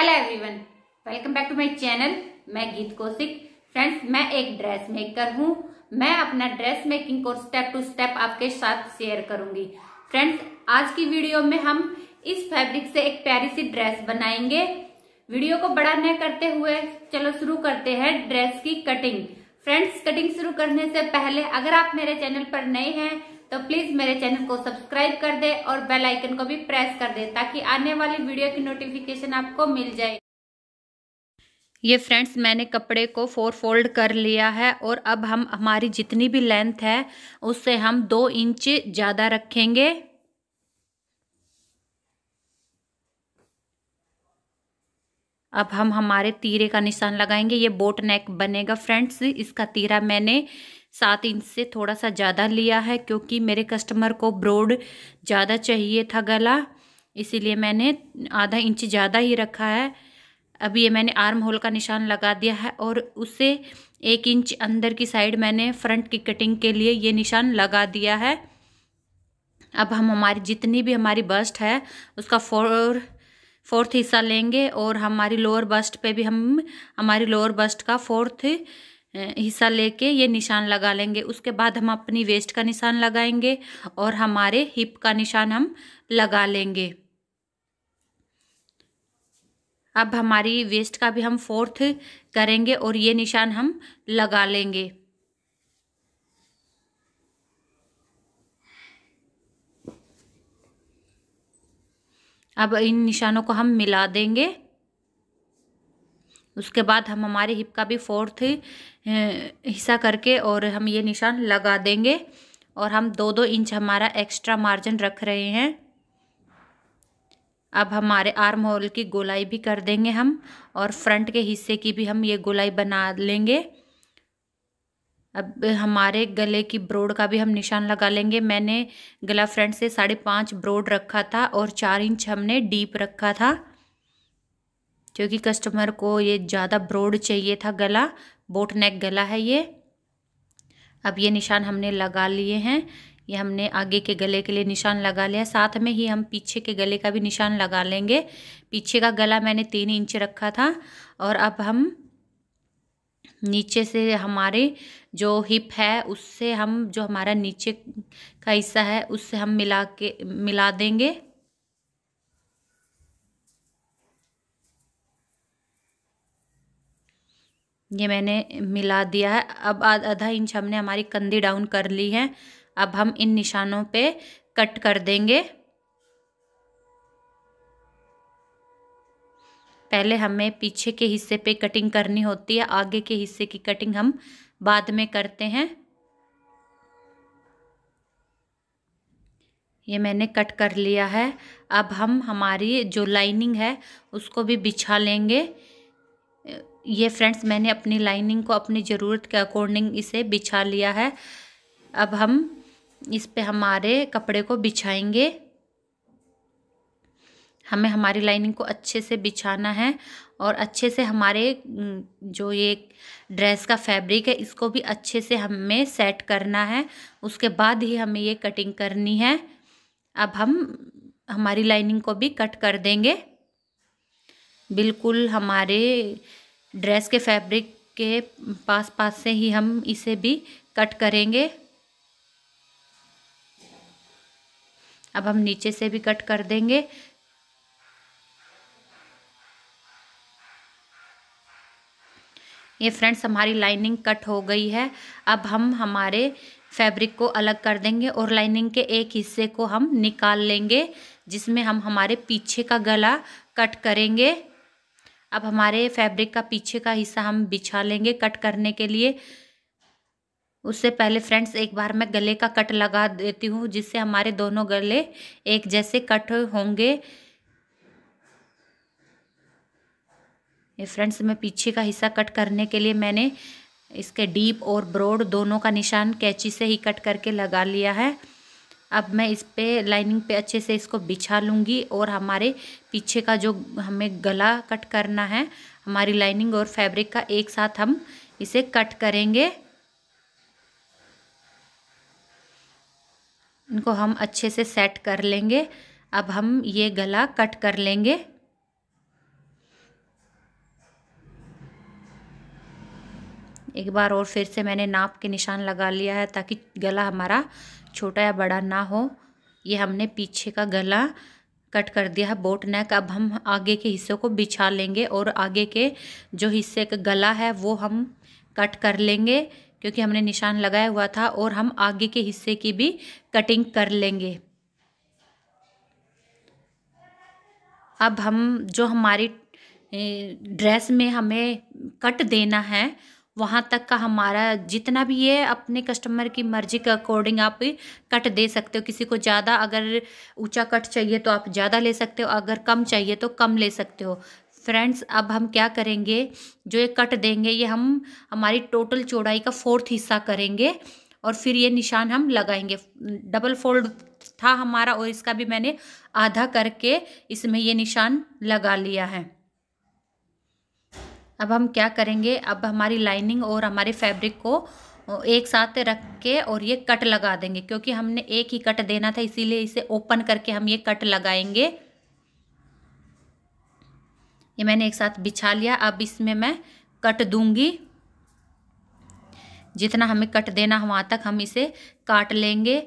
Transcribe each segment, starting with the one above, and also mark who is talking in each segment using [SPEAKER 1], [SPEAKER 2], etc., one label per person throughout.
[SPEAKER 1] Hello everyone, welcome back to my channel. मैं Geet Kaushik. Friends, मैं एक ड्रेस मेकर हूँ। मैं अपना dress making course step to step आपके साथ शेयर करूंगी। फ्रेंड्स, आज की वीडियो में हम इस फैब्रिक से एक प्यारी सी ड्रेस बनाएंगे। वीडियो को बड़ा न करते हुए चलो शुरू करते हैं ड्रेस की कटिंग। फ्रेंड्स, कटिंग शुरू करने से पहले अगर आप मेरे चैनल पर नए हैं तो प्लीज मेरे चैनल को सब्सक्राइब कर दे और बेल आइकन को भी प्रेस कर दे ताकि आने वाली वीडियो की नोटिफिकेशन आपको मिल जाए। ये फ्रेंड्स, मैंने कपड़े को 4 फोल्ड कर लिया है और अब हम हमारी जितनी भी लेंथ है उससे हम 2 इंच ज्यादा रखेंगे। अब हम हमारे तीरे का निशान लगाएंगे। ये बोट नेक बनेगा फ्रेंड्स। इसका तीरा मैंने 7 इंच से थोड़ा सा ज़्यादा लिया है क्योंकि मेरे कस्टमर को ब्रॉड ज़्यादा चाहिए था गला, इसीलिए मैंने आधा इंच ज़्यादा ही रखा है। अब ये मैंने आर्म होल का निशान लगा दिया है और उससे 1 इंच अंदर की साइड मैंने फ्रंट की कटिंग के लिए ये निशान लगा दिया है। अब हम हमारी जितनी भी हमारी बस्ट है उसका फोर्थ हिस्सा लेंगे और हमारी लोअर बस्ट पे भी हम हमारी लोअर बस्ट का 4th हिस्सा लेके ये निशान लगा लेंगे। उसके बाद हम अपनी वेस्ट का निशान लगाएंगे और हमारे हिप का निशान हम लगा लेंगे। अब हमारी वेस्ट का भी हम 4th करेंगे और ये निशान हम लगा लेंगे। अब इन निशानों को हम मिला देंगे। उसके बाद हम हमारे हिप का भी 4th हिस्सा करके और हम ये निशान लगा देंगे और हम 2-2 इंच हमारा एक्स्ट्रा मार्जिन रख रहे हैं। अब हमारे आर्म होल की गोलाई भी कर देंगे हम और फ्रंट के हिस्से की भी हम ये गोलाई बना लेंगे। अब हमारे गले की ब्रोड का भी हम निशान लगा लेंगे। मैंने गला फ्रंट से 5.5 ब्रोड रखा था और 4 इंच हमने डीप रखा था क्योंकि कस्टमर को ये ज़्यादा ब्रोड चाहिए था। गला बोट नेक गला है ये। अब ये निशान हमने लगा लिए हैं। ये हमने आगे के गले के लिए निशान लगा लिया, साथ में ही हम पीछे के गले का भी निशान लगा लेंगे। पीछे का गला मैंने 3 इंच रखा था और अब हम नीचे से हमारे जो हिप है उससे हम जो हमारा नीचे का हिस्सा है उससे हम मिला देंगे। ये मैंने मिला दिया है। अब आधा इंच हमने हमारी कंधी डाउन कर ली है। अब हम इन निशानों पे कट कर देंगे। पहले हमें पीछे के हिस्से पे कटिंग करनी होती है, आगे के हिस्से की कटिंग हम बाद में करते हैं। ये मैंने कट कर लिया है। अब हम हमारी जो लाइनिंग है उसको भी बिछा लेंगे। ये फ्रेंड्स, मैंने अपनी लाइनिंग को अपनी ज़रूरत के अकॉर्डिंग इसे बिछा लिया है। अब हम इस पे हमारे कपड़े को बिछाएंगे। हमें हमारी लाइनिंग को अच्छे से बिछाना है और अच्छे से हमारे जो ये ड्रेस का फैब्रिक है इसको भी अच्छे से हमें सेट करना है। उसके बाद ही हमें ये कटिंग करनी है। अब हम हमारी लाइनिंग को भी कट कर देंगे। बिल्कुल हमारे ड्रेस के फैब्रिक के पास से ही हम इसे भी कट करेंगे। अब हम नीचे से भी कट कर देंगे। ये फ्रेंड्स, हमारी लाइनिंग कट हो गई है। अब हम हमारे फैब्रिक को अलग कर देंगे और लाइनिंग के एक हिस्से को हम निकाल लेंगे जिसमें हम हमारे पीछे का गला कट करेंगे। अब हमारे फैब्रिक का पीछे का हिस्सा हम बिछा लेंगे कट करने के लिए। उससे पहले फ्रेंड्स, एक बार मैं गले का कट लगा देती हूँ जिससे हमारे दोनों गले एक जैसे कट होंगे। ये फ्रेंड्स, मैं पीछे का हिस्सा कट करने के लिए मैंने इसके डीप और ब्रॉड दोनों का निशान कैंची से ही कट करके लगा लिया है। अब मैं इस पे लाइनिंग पे अच्छे से इसको बिछा लूँगी और हमारे पीछे का जो हमें गला कट करना है हमारी लाइनिंग और फैब्रिक का एक साथ हम इसे कट करेंगे। इनको हम अच्छे से सेट कर लेंगे। अब हम ये गला कट कर लेंगे। एक बार और फिर से मैंने नाप के निशान लगा लिया है ताकि गला हमारा छोटा या बड़ा ना हो। ये हमने पीछे का गला कट कर दिया है बोट नेक। अब हम आगे के हिस्से को बिछा लेंगे और आगे के जो हिस्से का गला है वो हम कट कर लेंगे, क्योंकि हमने निशान लगाया हुआ था। और हम आगे के हिस्से की भी कटिंग कर लेंगे। अब हम जो हमारी ड्रेस में हमें कट देना है वहाँ तक का हमारा जितना भी ये अपने कस्टमर की मर्जी के अकॉर्डिंग आप कट दे सकते हो। किसी को ज़्यादा अगर ऊंचा कट चाहिए तो आप ज़्यादा ले सकते हो, अगर कम चाहिए तो कम ले सकते हो। फ्रेंड्स, अब हम क्या करेंगे, जो ये कट देंगे ये हम हमारी टोटल चौड़ाई का 4th हिस्सा करेंगे और फिर ये निशान हम लगाएंगे। डबल फोल्ड था हमारा और इसका भी मैंने आधा करके इसमें ये निशान लगा लिया है। अब हम क्या करेंगे, अब हमारी लाइनिंग और हमारे फैब्रिक को एक साथ रख के और ये कट लगा देंगे, क्योंकि हमने एक ही कट देना था इसीलिए इसे ओपन करके हम ये कट लगाएंगे। ये मैंने एक साथ बिछा लिया। अब इसमें मैं कट दूंगी, जितना हमें कट देना है वहाँ तक हम इसे काट लेंगे।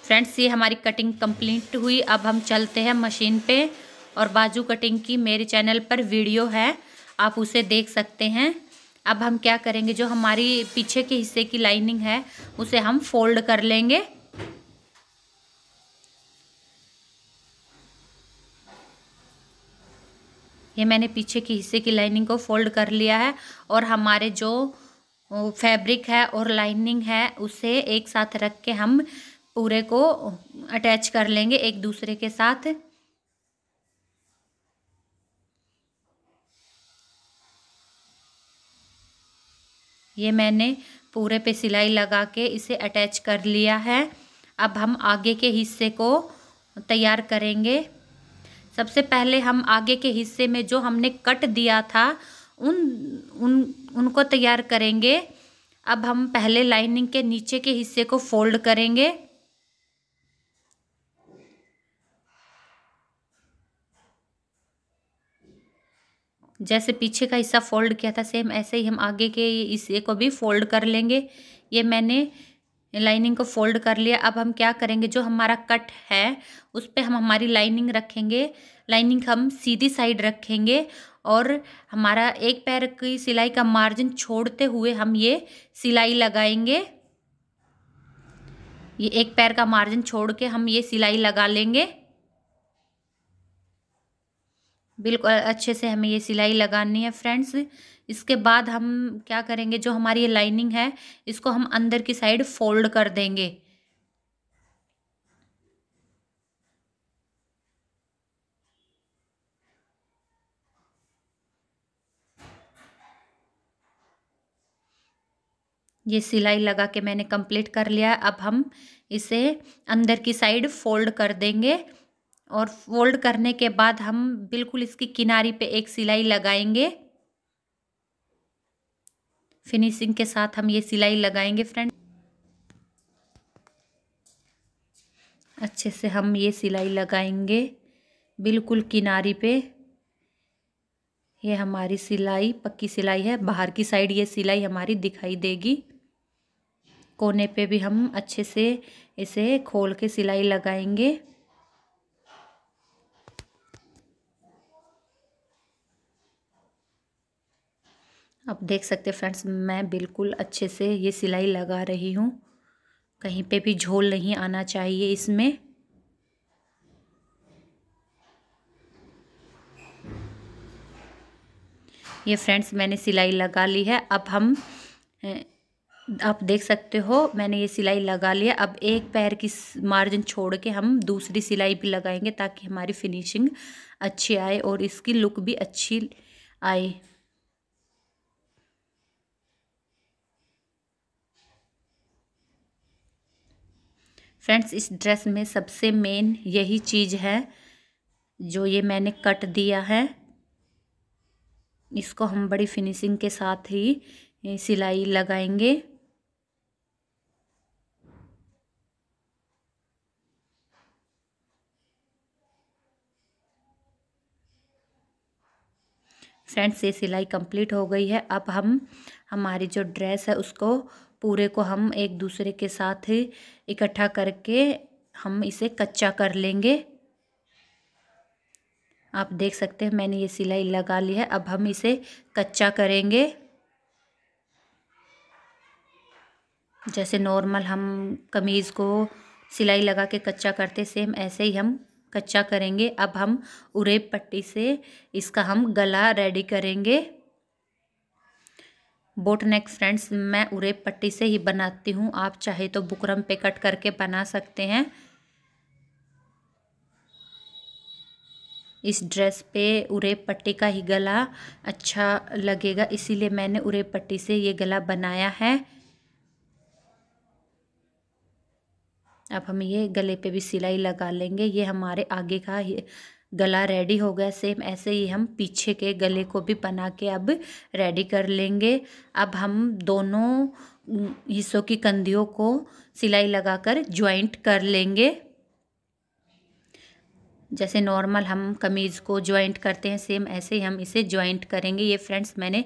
[SPEAKER 1] फ्रेंड्स, ये हमारी कटिंग कंप्लीट हुई। अब हम चलते हैं मशीन पे और बाजू कटिंग की मेरे चैनल पर वीडियो है, आप उसे देख सकते हैं। अब हम क्या करेंगे, जो हमारी पीछे के हिस्से की लाइनिंग है उसे हम फोल्ड कर लेंगे। ये मैंने पीछे के हिस्से की लाइनिंग को फोल्ड कर लिया है और हमारे जो फैब्रिक है और लाइनिंग है उसे एक साथ रख के हम पूरे को अटैच कर लेंगे एक दूसरे के साथ। ये मैंने पूरे पे सिलाई लगा के इसे अटैच कर लिया है। अब हम आगे के हिस्से को तैयार करेंगे। सबसे पहले हम आगे के हिस्से में जो हमने कट दिया था उन उन उनको तैयार करेंगे। अब हम पहले लाइनिंग के नीचे के हिस्से को फोल्ड करेंगे। जैसे पीछे का हिस्सा फोल्ड किया था सेम ऐसे ही हम आगे के हिस्से को भी फोल्ड कर लेंगे। ये मैंने लाइनिंग को फोल्ड कर लिया। अब हम क्या करेंगे, जो हमारा कट है उस पे हम हमारी लाइनिंग रखेंगे। लाइनिंग हम सीधी साइड रखेंगे और हमारा एक पैर की सिलाई का मार्जिन छोड़ते हुए हम ये सिलाई लगाएंगे। ये एक पैर का मार्जिन छोड़ के हम ये सिलाई लगा लेंगे। बिल्कुल अच्छे से हमें ये सिलाई लगानी है फ्रेंड्स। इसके बाद हम क्या करेंगे, जो हमारी ये लाइनिंग है इसको हम अंदर की साइड फोल्ड कर देंगे। ये सिलाई लगा के मैंने कंप्लीट कर लिया। अब हम इसे अंदर की साइड फोल्ड कर देंगे और फोल्ड करने के बाद हम बिल्कुल इसकी किनारी पे एक सिलाई लगाएंगे। फिनिशिंग के साथ हम ये सिलाई लगाएंगे फ्रेंड। अच्छे से हम ये सिलाई लगाएंगे बिल्कुल किनारी पे। ये हमारी सिलाई पक्की सिलाई है। बाहर की साइड ये सिलाई हमारी दिखाई देगी। कोने पे भी हम अच्छे से इसे खोल के सिलाई लगाएंगे। आप देख सकते हैं फ्रेंड्स, मैं बिल्कुल अच्छे से ये सिलाई लगा रही हूँ। कहीं पे भी झोल नहीं आना चाहिए इसमें। ये फ्रेंड्स मैंने सिलाई लगा ली है। अब हम आप देख सकते हो मैंने ये सिलाई लगा लिया। अब एक पैर की मार्जिन छोड़ के हम दूसरी सिलाई भी लगाएंगे ताकि हमारी फिनिशिंग अच्छी आए और इसकी लुक भी अच्छी आए। फ्रेंड्स, इस ड्रेस में सबसे मेन यही चीज़ है, जो ये मैंने कट दिया है इसको हम बड़ी फिनिशिंग के साथ ही सिलाई लगाएंगे। फ्रेंड्स ये सिलाई कंप्लीट हो गई है। अब हम हमारी जो ड्रेस है उसको पूरे को हम एक दूसरे के साथ इकट्ठा करके हम इसे कच्चा कर लेंगे। आप देख सकते हैं मैंने ये सिलाई लगा ली है। अब हम इसे कच्चा करेंगे। जैसे नॉर्मल हम कमीज़ को सिलाई लगा के कच्चा करते सेम ऐसे ही हम कच्चा करेंगे। अब हम उरेब पट्टी से इसका हम गला रेडी करेंगे। बोट नेक फ्रेंड्स मैं उरेब पट्टी से ही बनाती हूँ, आप चाहे तो बुकरम पे कट करके बना सकते हैं। इस ड्रेस पे उरेब पट्टी का ही गला अच्छा लगेगा, इसीलिए मैंने उरेब पट्टी से ये गला बनाया है। अब हम ये गले पे भी सिलाई लगा लेंगे। ये हमारे आगे का गला रेडी हो गया। सेम ऐसे ही हम पीछे के गले को भी बना के अब रेडी कर लेंगे। अब हम दोनों हिस्सों की कंधियों को सिलाई लगाकर ज्वाइंट कर लेंगे। जैसे नॉर्मल हम कमीज़ को ज्वाइंट करते हैं सेम ऐसे ही हम इसे ज्वाइंट करेंगे। ये फ्रेंड्स मैंने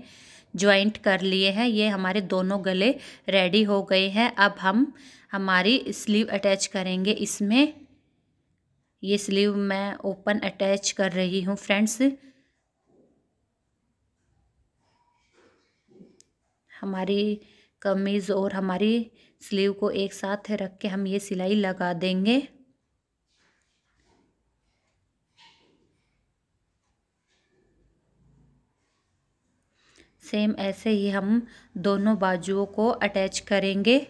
[SPEAKER 1] ज्वाइंट कर लिए हैं। ये हमारे दोनों गले रेडी हो गए हैं। अब हम हमारी स्लीव अटैच करेंगे इसमें। ये स्लीव मैं ओपन अटैच कर रही हूँ फ्रेंड्स। हमारी कमीज़ और हमारी स्लीव को एक साथ रख के हम ये सिलाई लगा देंगे। सेम ऐसे ही हम दोनों बाजुओं को अटैच करेंगे।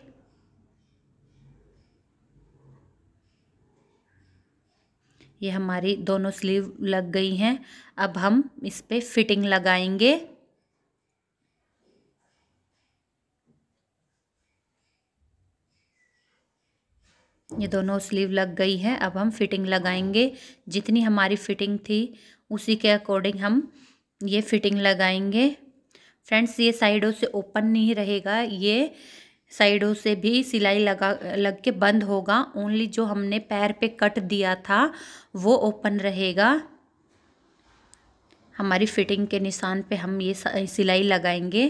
[SPEAKER 1] ये हमारी दोनों स्लीव लग गई हैं। अब हम इस पे फिटिंग लगाएंगे। ये दोनों स्लीव लग गई है। अब हम फिटिंग लगाएंगे। जितनी हमारी फिटिंग थी उसी के अकॉर्डिंग हम ये फिटिंग लगाएंगे। फ्रेंड्स ये साइडों से ओपन नहीं रहेगा, ये साइडों से भी सिलाई लग के बंद होगा। ओनली जो हमने पैर पे कट दिया था वो ओपन रहेगा। हमारी फिटिंग के निशान पे हम ये सिलाई लगाएंगे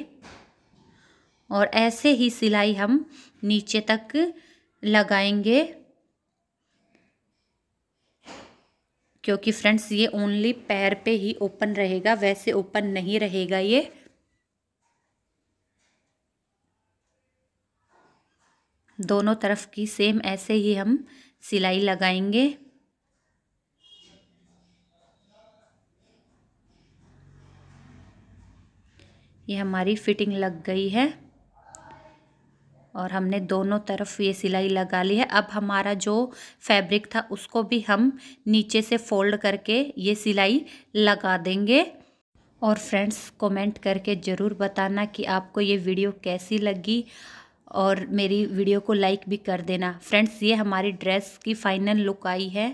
[SPEAKER 1] और ऐसे ही सिलाई हम नीचे तक लगाएंगे, क्योंकि फ्रेंड्स ये ओनली पैर पे ही ओपन रहेगा, वैसे ओपन नहीं रहेगा। ये दोनों तरफ की सेम ऐसे ही हम सिलाई लगाएंगे। ये हमारी फिटिंग लग गई है और हमने दोनों तरफ ये सिलाई लगा ली है। अब हमारा जो फैब्रिक था उसको भी हम नीचे से फोल्ड करके ये सिलाई लगा देंगे। और फ्रेंड्स कमेंट करके ज़रूर बताना कि आपको ये वीडियो कैसी लगी और मेरी वीडियो को लाइक भी कर देना। फ्रेंड्स ये हमारी ड्रेस की फाइनल लुक आई है।